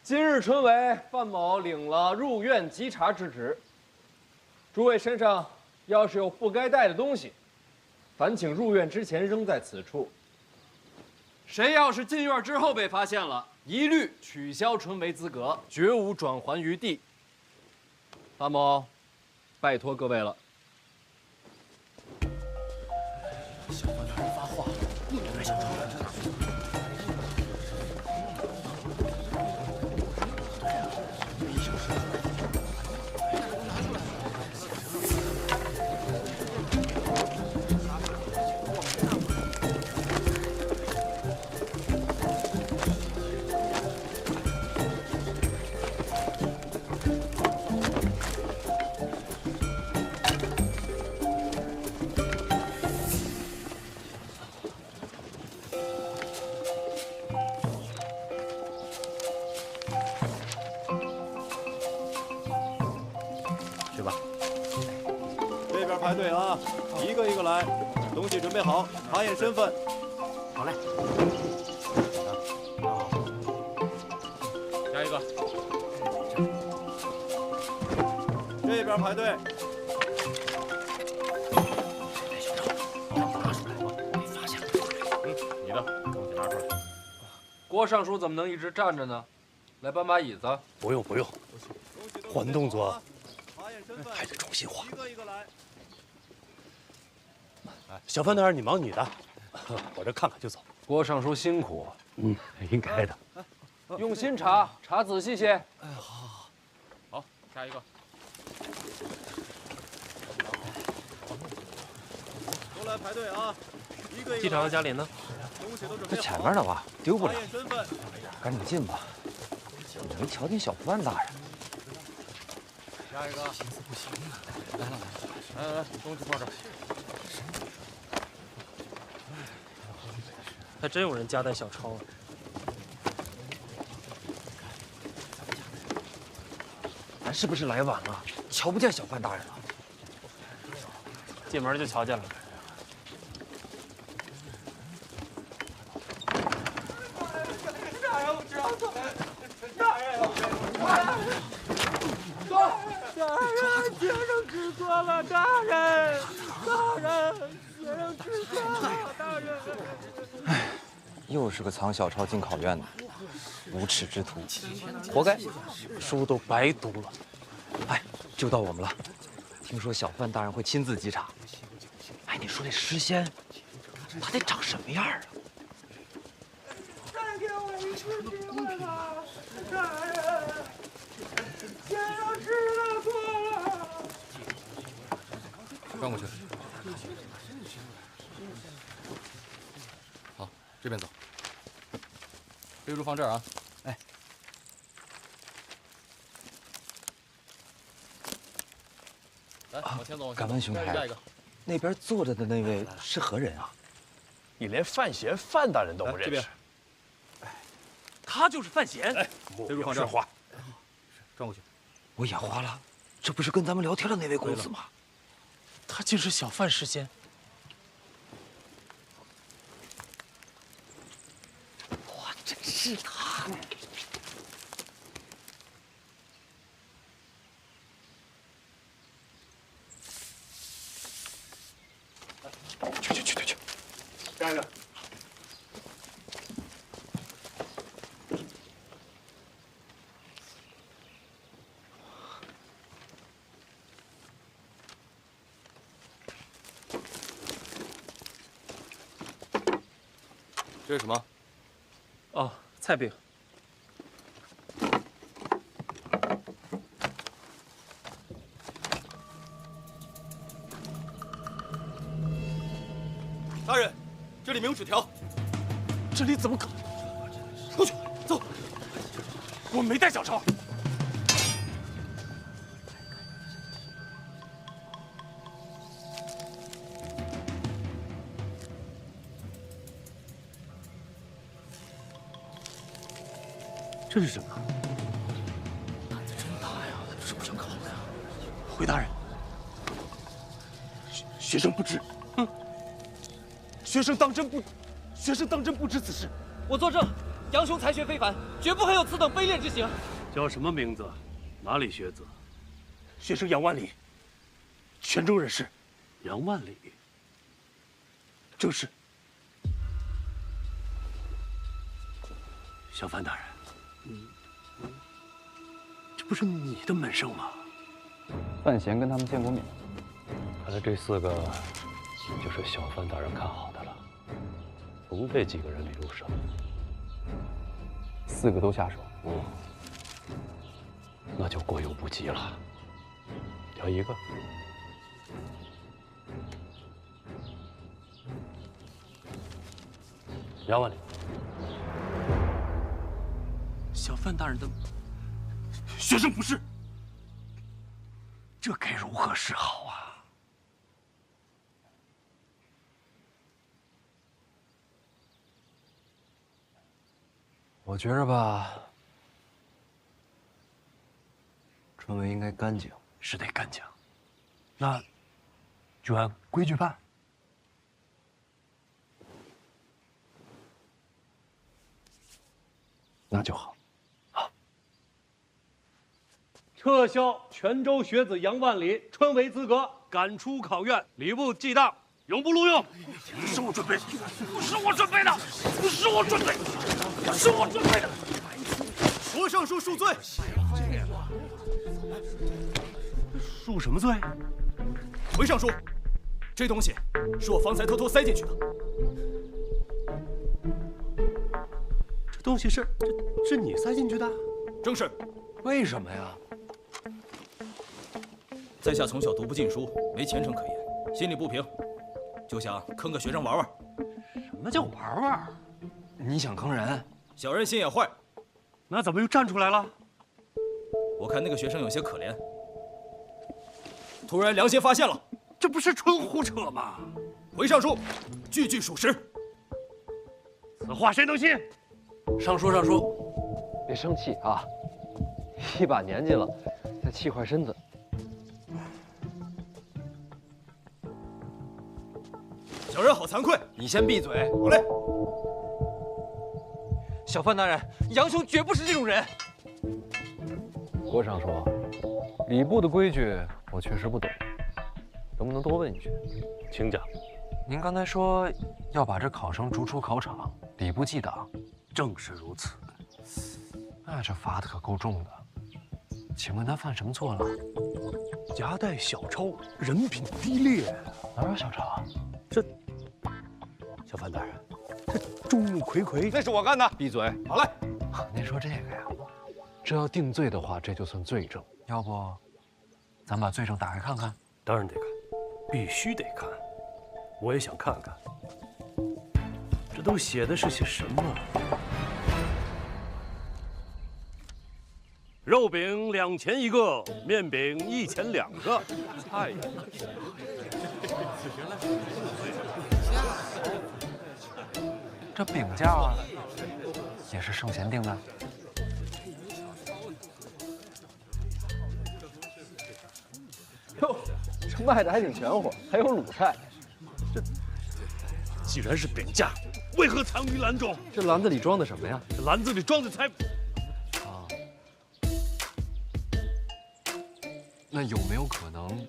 今日春闱，范某领了入院稽查之职。诸位身上要是有不该带的东西，烦请入院之前扔在此处。谁要是进院之后被发现了，一律取消春闱资格，绝无转还余地。范某，拜托各位了。小范大人发话，你们小偷。去吧，这边排队啊，一个一个来，东西准备好，查验身份。好嘞。加一个。这边排队。拿出来，被发现了。你的东西拿出来。郭尚书怎么能一直站着呢？来搬把椅子。不用不用，换动作还得重新画。小范大人，你忙你的，我这看看就走。郭尚书辛苦，应该的。用心查，查仔细些。哎，好，好，下一个。都来排队啊！一个一个。机场和嘉林呢？在前面呢吧，丢不了。赶紧进吧，没瞧见小范大人。下一个。心思不行了，来，东西放这儿。还真有人夹带小抄啊！咱是不是来晚了？瞧不见小范大人了？进门就瞧见了。大人，我知道错了。大人，学生知错了，大人，学生知错了，大人。又是个藏小抄进考院的无耻之徒，活该，书都白读了。哎，就到我们了。听说小范大人会亲自稽查。哎，你说这诗仙，他得长什么样啊？再给我一次机会吧，大人，学生知错了。转过去。好，这边走。飞猪放这儿啊！哎，来，往前走。敢问兄台，那边坐着的那位是何人啊？你连范闲范大人都不认识？他就是范闲。哎，飞猪放这儿。话，转过去。我眼花了，这不是跟咱们聊天的那位公子吗？他竟是小范诗仙。哇，真是他！去！下一个。这是什么？哦，菜饼。大人，这里没有纸条。这里怎么可能？过去，走。我没带小抄。这是什么？胆子真大呀！是不想考的呀？回大人，学生不知，学生当真不知此事。我作证，杨兄才学非凡，绝不会有此等卑劣之行。叫什么名字？哪里学子？学生杨万里，泉州人士。杨万里，正是。小范大人。这不是你的门生吗？范闲跟他们见过面。看来这4个就是小范大人看好的了，不被几个人给入手。 4个都下手。那就过犹不及了。挑一个。杨万里。小范大人的学生不是，这该如何是好啊？我觉着吧，春闱应该干净，是得干净。那就按规矩办。那就好。撤销泉州学子杨万里春闱资格，赶出考院，礼部记当，永不录用。不是我准备的，不是我准备的，不是我准备的，不是我准备的。国上书恕罪。恕什么罪？回上书，这东西是我方才偷偷塞进去的。这东西是你塞进去的？正是。为什么呀？ 在下从小读不进书，没前程可言，心里不平，就想坑个学生玩玩。什么叫玩玩？你想坑人？小人心眼坏。那怎么又站出来了？我看那个学生有些可怜，突然良心发现了，这不是纯胡扯吗？回上书，句句属实。此话谁能信？上书，别生气啊！一把年纪了，再气坏身子。小人好惭愧。你先闭嘴。好嘞。小范大人，杨兄绝不是这种人。郭尚书，礼部的规矩我确实不懂，能不能多问一句？请讲。您刚才说要把这考生逐出考场，礼部记党，正是如此。那这罚的可够重的。请问他犯什么错了？夹带小抄，人品低劣。哪有小抄啊？小范大人，这众目睽睽，那是我干的。闭嘴。好嘞。您说这个呀？这要定罪的话，这就算罪证。要不，咱把罪证打开看看？当然得看，必须得看。我也想看看，这都写的是些什么？肉饼2钱1个，面饼1钱2个。哎呀，这饼价也是圣贤定的。哟，这卖的还挺全乎，还有卤菜。这既然是饼价，为何藏于篮中？这篮子里装的什么呀？这篮子里装的才……那有没有可能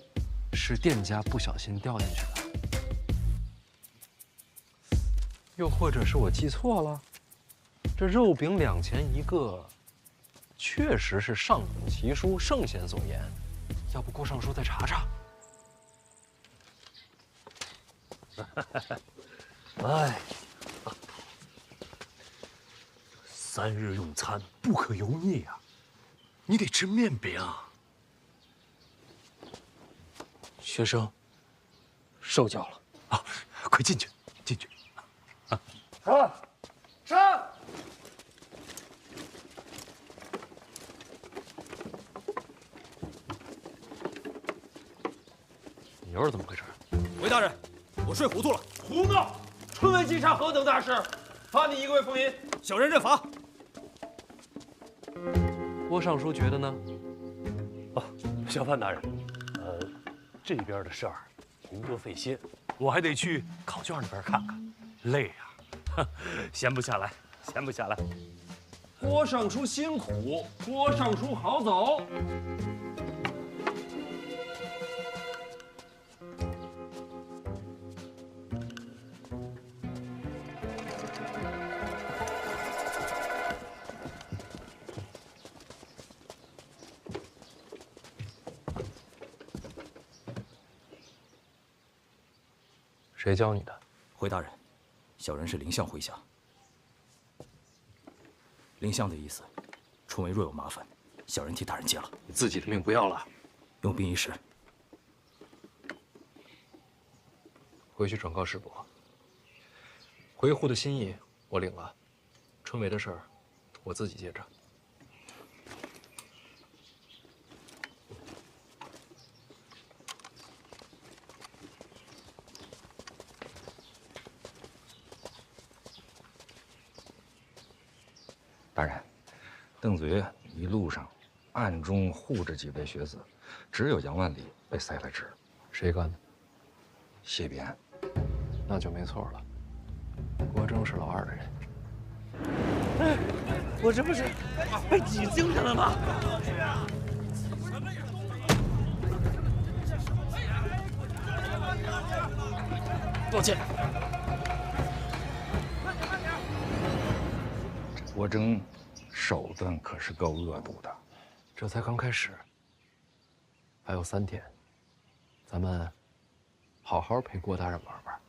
是店家不小心掉进去的？又或者是我记错了？这肉饼2钱1个，确实是上古奇书圣贤所言。要不郭尚书再查查？哎，3日用餐不可油腻啊，你得吃面饼。学生受教了。啊，快进去，进去。上！你又是怎么回事？韦大人，我睡糊涂了。胡闹！春闱稽查何等大事？罚你1个月俸银。小人认罚。郭尚书觉得呢？哦，小范大人，这边的事儿您多费心，我还得去考卷那边看看，累呀，闲不下来，闲不下来。郭尚书辛苦，郭尚书好走。谁教你的？回大人，小人是林相麾下。林相的意思，春闱若有麻烦，小人替大人接了。你自己的命不要了，用兵一时。回去转告师伯，回沪的心意我领了，春闱的事儿我自己接着。大人，邓子岳一路上暗中护着几位学子，只有杨万里被塞了职。谁干的？谢边。那就没错了。郭征是老2的人。哎，我这不是被挤进去了吗？抱歉。郭征手段可是够恶毒的。这才刚开始，还有3天，咱们好好陪郭大人玩玩。